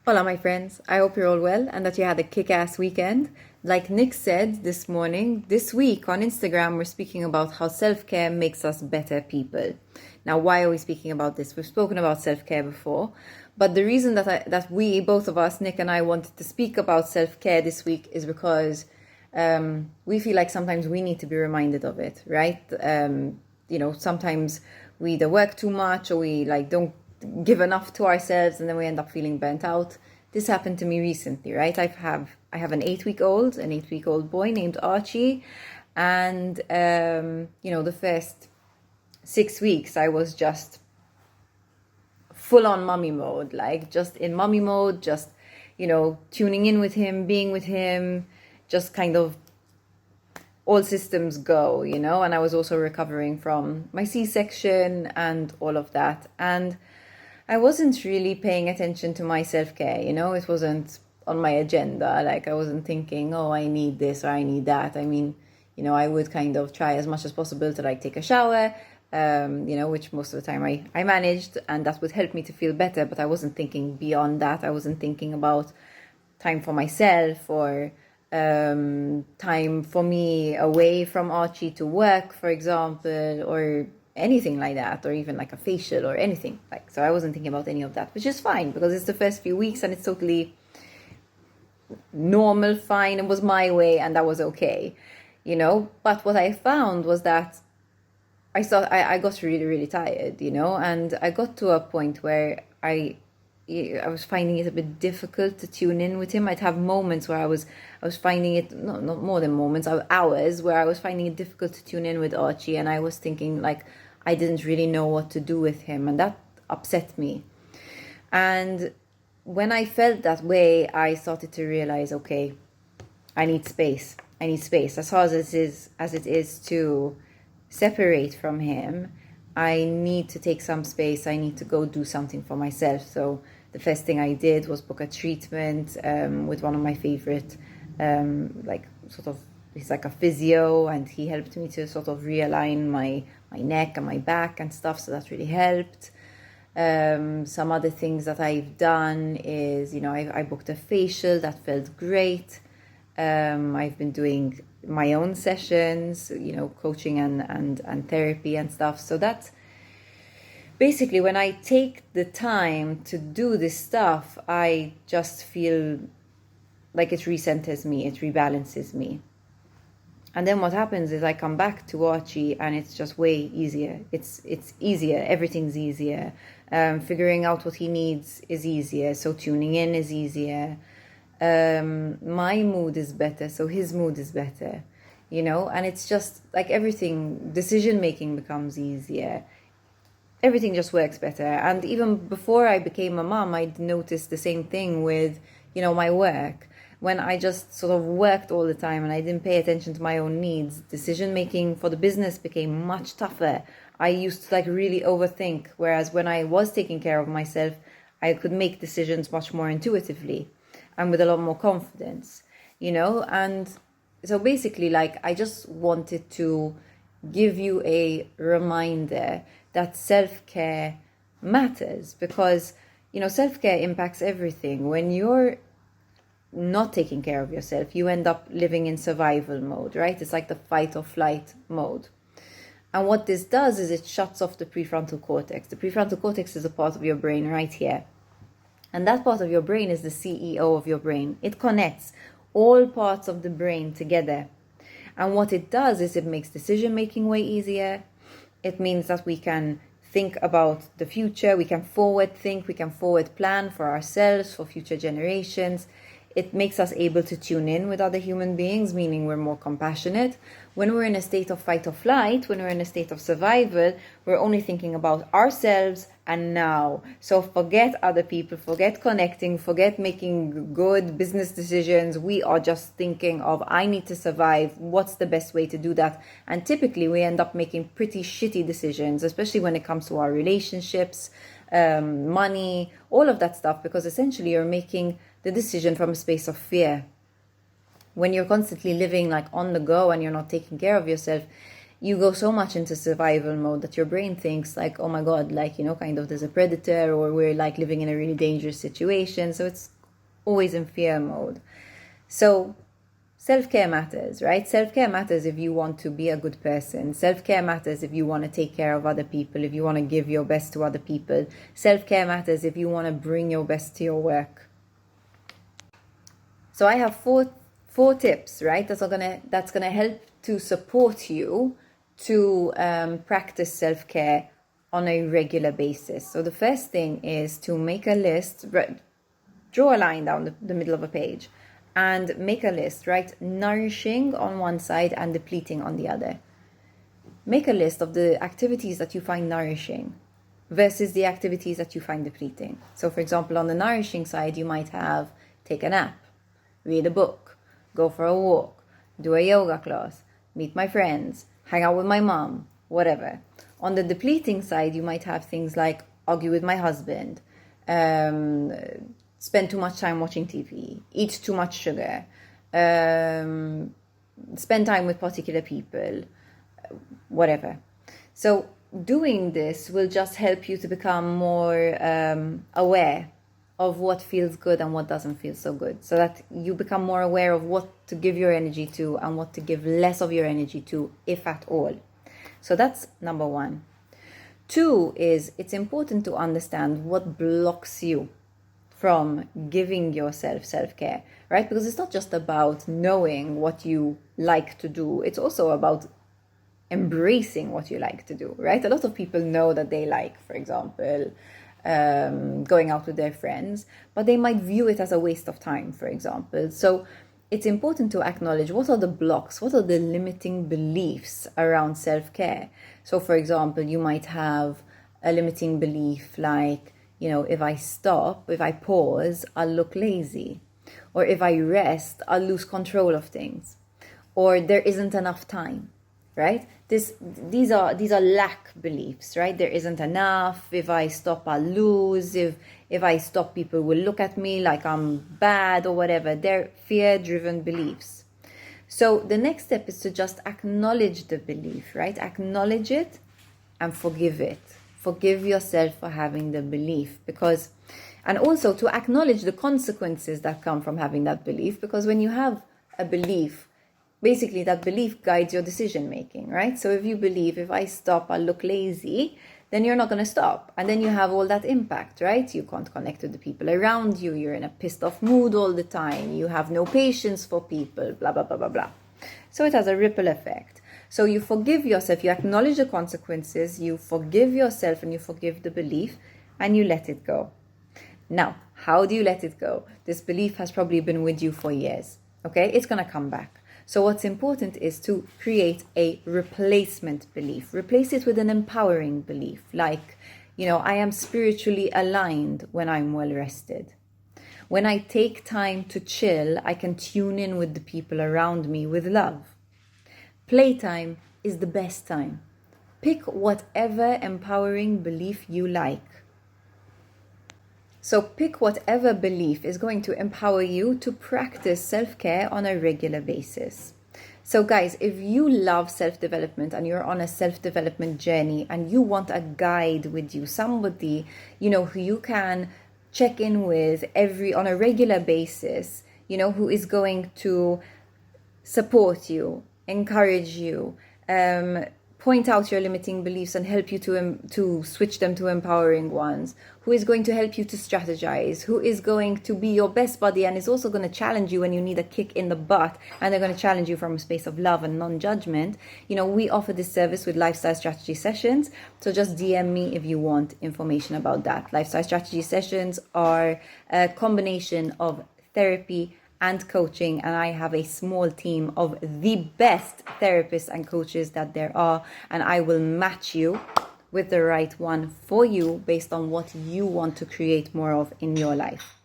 Hola, my friends. I hope you're all well and that you had a kick-ass weekend. Like Nick said this morning, this week on Instagram, we're speaking about how self-care makes us better people. Now, why are we speaking about this? We've spoken about self-care before, but the reason that we, both of us, Nick and I, wanted to speak about self-care this week is because we feel like sometimes we need to be reminded of it, right? Sometimes we either work too much or we don't give enough to ourselves and then we end up feeling burnt out. This happened to me recently, right? I have an 8-week-old boy named Archie, and the first 6 weeks I was just full on mummy mode, just tuning in with him, being with him, just kind of all systems go, and I was also recovering from my C-section and all of that. And I wasn't really paying attention to my self-care, it wasn't on my agenda. I wasn't thinking, oh, I need this or I need that. I mean, I would kind of try as much as possible to take a shower, which most of the time I managed, and that would help me to feel better. But I wasn't thinking beyond that. I wasn't thinking about time for myself or time for me away from Archie to work, for example, or anything like that, or even a facial or anything. So I wasn't thinking about any of that, which is fine because it's the first few weeks and it's totally normal, fine. It was my way and that was okay, But what I found was that I got really, really tired, and I got to a point where I was finding it a bit difficult to tune in with him. I'd have moments where I was finding it, not more than moments, hours where I was finding it difficult to tune in with Archie, and I was thinking I didn't really know what to do with him, and that upset me. And when I felt that way, I started to realize, okay, I need space. As hard as it is to separate from him, I need to take some space. I need to go do something for myself. So the first thing I did was book a treatment with one of my favorite, he's like a physio, and he helped me to sort of realign my neck and my back and stuff. So that really helped. Some other things that I've done is, I booked a facial that felt great. I've been doing my own sessions, coaching and therapy and stuff. So that's basically when I take the time to do this stuff, I just feel like it recenters me, it rebalances me. And then what happens is I come back to Archie and it's just way easier. It's easier. Everything's easier. Figuring out what he needs is easier. So tuning in is easier. My mood is better, so his mood is better, and it's just everything, decision making becomes easier. Everything just works better. And even before I became a mom, I'd noticed the same thing with, my work. When I just sort of worked all the time and I didn't pay attention to my own needs, decision making for the business became much tougher. I used to really overthink, whereas when I was taking care of myself, I could make decisions much more intuitively and with a lot more confidence, and so basically I just wanted to give you a reminder that self-care matters, because self-care impacts everything. When you're not taking care of yourself, you end up living in survival mode, right? It's like the fight or flight mode. And what this does is it shuts off the prefrontal cortex. The prefrontal cortex is a part of your brain right here. And that part of your brain is the CEO of your brain. It connects all parts of the brain together. And what it does is it makes decision-making way easier. It means that we can think about the future. We can forward think. We can forward plan for ourselves, for future generations. It makes us able to tune in with other human beings, meaning we're more compassionate. When we're in a state of fight or flight, when we're in a state of survival, we're only thinking about ourselves and now. So forget other people, forget connecting, forget making good business decisions. We are just thinking of, I need to survive. What's the best way to do that? And typically we end up making pretty shitty decisions, especially when it comes to our relationships, money, all of that stuff, because essentially you're making the decision from a space of fear. When you're constantly living on the go and you're not taking care of yourself, you go so much into survival mode that your brain thinks oh my God, kind of there's a predator, or we're living in a really dangerous situation. So it's always in fear mode. So self-care matters, right? Self-care matters if you want to be a good person. Self-care matters if you want to take care of other people, if you want to give your best to other people. Self-care matters if you want to bring your best to your work. So I have four tips, right? That's gonna help to support you to practice self-care on a regular basis. So the first thing is to make a list, draw a line down the middle of a page and make a list, right? Nourishing on one side and depleting on the other. Make a list of the activities that you find nourishing versus the activities that you find depleting. So for example, on the nourishing side, you might have take a nap, read a book, go for a walk, do a yoga class, meet my friends, hang out with my mom, whatever. On the depleting side, you might have things like argue with my husband, spend too much time watching TV, eat too much sugar, spend time with particular people, whatever. So doing this will just help you to become more aware of what feels good and what doesn't feel so good, so that you become more aware of what to give your energy to and what to give less of your energy to, if at all. So that's number 1. 2 is it's important to understand what blocks you from giving yourself self-care, right? Because it's not just about knowing what you like to do, it's also about embracing what you like to do, right? A lot of people know that they like, for example, going out with their friends, but they might view it as a waste of time, for example. So it's important to acknowledge what are the blocks, what are the limiting beliefs around self-care. So for example, you might have a limiting belief like, if I stop, if I pause, I'll look lazy. Or if I rest, I'll lose control of things. Or there isn't enough time, right? These are lack beliefs, right? There isn't enough. If I stop, I'll lose. If I stop, people will look at me like I'm bad or whatever. They're fear-driven beliefs. So the next step is to just acknowledge the belief, right? Acknowledge it and forgive it. Forgive yourself for having the belief, and also to acknowledge the consequences that come from having that belief, because when you have a belief, basically that belief guides your decision making, right? So if you believe, if I stop, I'll look lazy, then you're not going to stop. And then you have all that impact, right? You can't connect with the people around you. You're in a pissed off mood all the time. You have no patience for people, blah, blah, blah, blah, blah. So it has a ripple effect. So you forgive yourself, you acknowledge the consequences, you forgive yourself and you forgive the belief, and you let it go. Now, how do you let it go? This belief has probably been with you for years, okay? It's going to come back. So what's important is to create a replacement belief. Replace it with an empowering belief, like, I am spiritually aligned when I'm well rested. When I take time to chill, I can tune in with the people around me with love. Playtime is the best time. Pick whatever empowering belief you like. So pick whatever belief is going to empower you to practice self-care on a regular basis. So guys, if you love self-development and you're on a self-development journey and you want a guide with you, somebody, who you can check in with on a regular basis, who is going to support you, encourage you, point out your limiting beliefs and help you to switch them to empowering ones, who is going to help you to strategize, who is going to be your best buddy and is also going to challenge you when you need a kick in the butt, and they're going to challenge you from a space of love and non-judgment. We offer this service with lifestyle strategy sessions, so just DM me if you want information about that. Lifestyle strategy sessions are a combination of therapy and coaching, and I have a small team of the best therapists and coaches that there are, and I will match you with the right one for you based on what you want to create more of in your life.